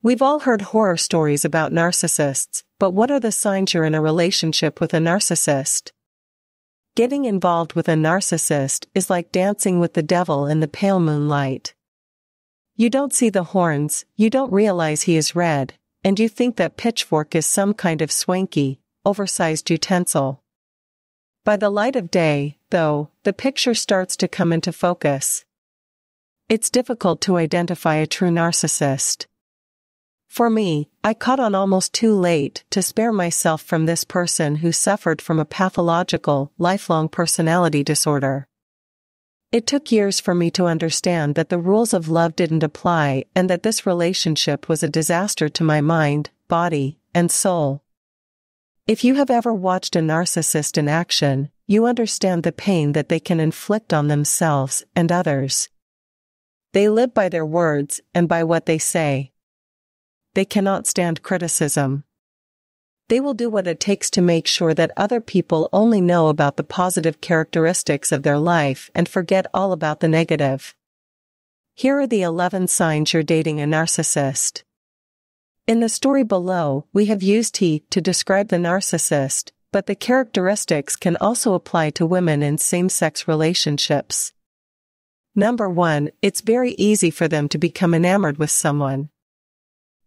We've all heard horror stories about narcissists, but what are the signs you're in a relationship with a narcissist? Getting involved with a narcissist is like dancing with the devil in the pale moonlight. You don't see the horns, you don't realize he is red, and you think that pitchfork is some kind of swanky, oversized utensil. By the light of day, though, the picture starts to come into focus. It's difficult to identify a true narcissist. For me, I caught on almost too late to spare myself from this person who suffered from a pathological, lifelong personality disorder. It took years for me to understand that the rules of love didn't apply and that this relationship was a disaster to my mind, body, and soul. If you have ever watched a narcissist in action, you understand the pain that they can inflict on themselves and others. They live by their words and by what they say. They cannot stand criticism. They will do what it takes to make sure that other people only know about the positive characteristics of their life and forget all about the negative. Here are the 11 signs you're dating a narcissist. In the story below, we have used he to describe the narcissist, but the characteristics can also apply to women in same-sex relationships. Number 1, it's very easy for them to become enamored with someone.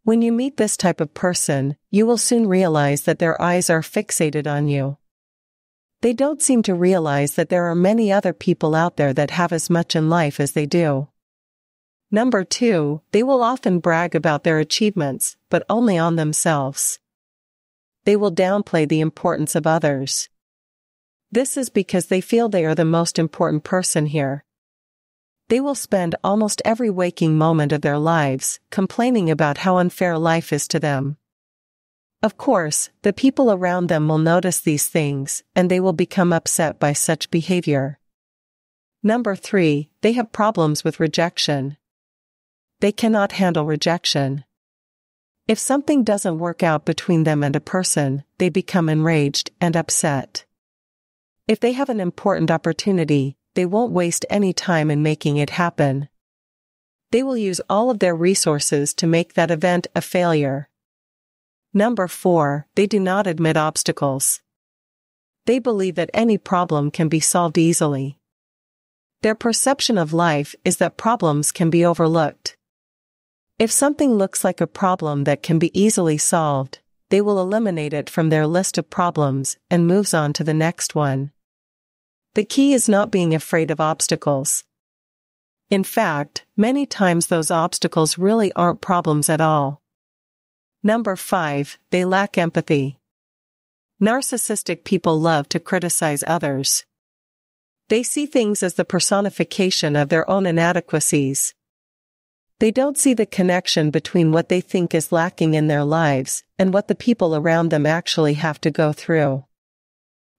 When you meet this type of person, you will soon realize that their eyes are fixated on you. They don't seem to realize that there are many other people out there that have as much in life as they do. Number 2, they will often brag about their achievements, but only on themselves. They will downplay the importance of others. This is because they feel they are the most important person here. They will spend almost every waking moment of their lives complaining about how unfair life is to them. Of course, the people around them will notice these things, and they will become upset by such behavior. Number 3, they have problems with rejection. They cannot handle rejection. If something doesn't work out between them and a person, they become enraged and upset. If they have an important opportunity, they won't waste any time in making it happen. They will use all of their resources to make that event a failure. Number 4, they do not admit obstacles. They believe that any problem can be solved easily. Their perception of life is that problems can be overlooked. If something looks like a problem that can be easily solved, they will eliminate it from their list of problems and moves on to the next one. The key is not being afraid of obstacles. In fact, many times those obstacles really aren't problems at all. Number 5, they lack empathy. Narcissistic people love to criticize others. They see things as the personification of their own inadequacies. They don't see the connection between what they think is lacking in their lives and what the people around them actually have to go through.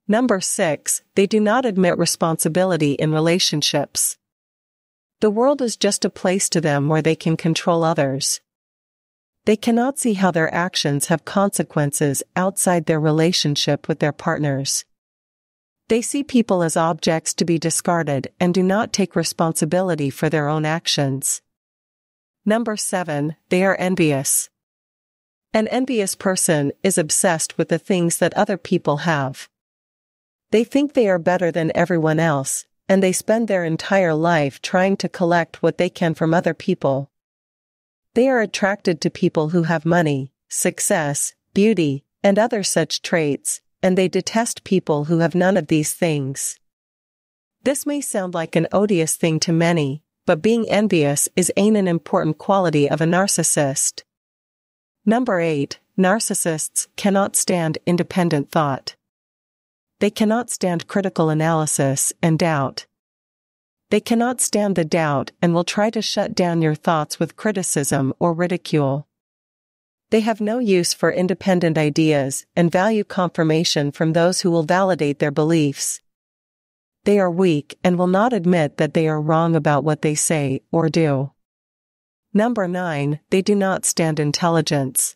Number 6, they do not admit responsibility in relationships. The world is just a place to them where they can control others. They cannot see how their actions have consequences outside their relationship with their partners. They see people as objects to be discarded and do not take responsibility for their own actions. Number 7, they are envious. An envious person is obsessed with the things that other people have. They think they are better than everyone else, and they spend their entire life trying to collect what they can from other people. They are attracted to people who have money, success, beauty, and other such traits, and they detest people who have none of these things. This may sound like an odious thing to many, but being envious is an important quality of a narcissist. Number 8, narcissists cannot stand independent thought. They cannot stand critical analysis and doubt. They cannot stand the doubt and will try to shut down your thoughts with criticism or ridicule. They have no use for independent ideas and value confirmation from those who will validate their beliefs. They are weak and will not admit that they are wrong about what they say or do. Number 9, they do not stand intelligence.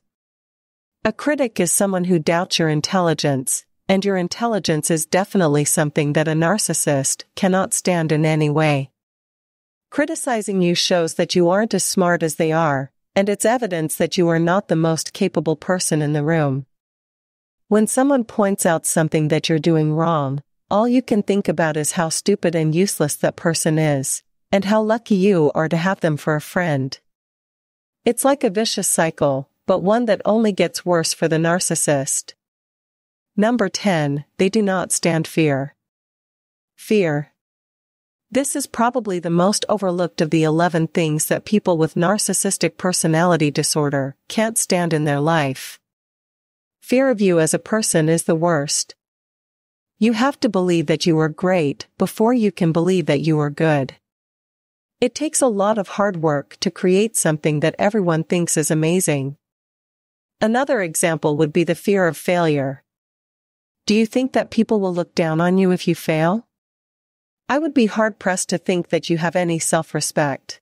A critic is someone who doubts your intelligence, and your intelligence is definitely something that a narcissist cannot stand in any way. Criticizing you shows that you aren't as smart as they are, and it's evidence that you are not the most capable person in the room. When someone points out something that you're doing wrong, all you can think about is how stupid and useless that person is, and how lucky you are to have them for a friend. It's like a vicious cycle, but one that only gets worse for the narcissist. Number 10, they do not stand fear. Fear. This is probably the most overlooked of the 11 things that people with narcissistic personality disorder can't stand in their life. Fear of you as a person is the worst. You have to believe that you are great before you can believe that you are good. It takes a lot of hard work to create something that everyone thinks is amazing. Another example would be the fear of failure. Do you think that people will look down on you if you fail? I would be hard-pressed to think that you have any self-respect.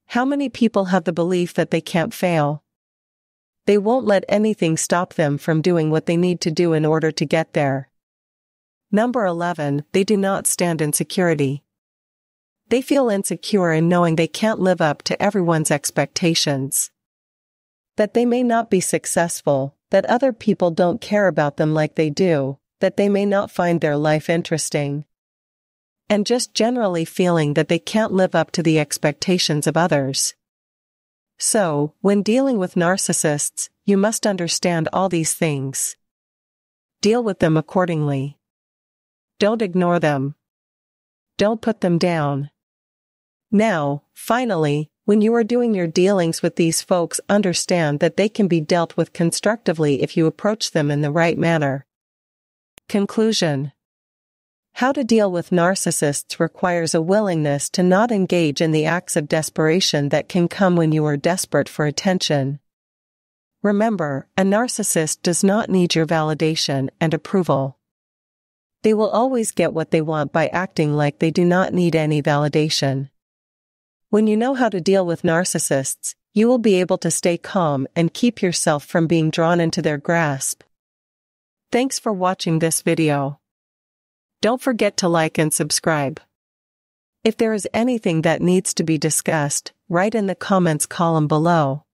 How many people have the belief that they can't fail? They won't let anything stop them from doing what they need to do in order to get there. Number 11, they do not stand in security. They feel insecure in knowing they can't live up to everyone's expectations. That they may not be successful, that other people don't care about them like they do, that they may not find their life interesting. And just generally feeling that they can't live up to the expectations of others. So, when dealing with narcissists, you must understand all these things. Deal with them accordingly. Don't ignore them. Don't put them down. Now, finally, when you are doing your dealings with these folks, understand that they can be dealt with constructively if you approach them in the right manner. Conclusion. How to deal with narcissists requires a willingness to not engage in the acts of desperation that can come when you are desperate for attention. Remember, a narcissist does not need your validation and approval. They will always get what they want by acting like they do not need any validation. When you know how to deal with narcissists, you will be able to stay calm and keep yourself from being drawn into their grasp. Thanks for watching this video. Don't forget to like and subscribe. If there is anything that needs to be discussed, write in the comments column below.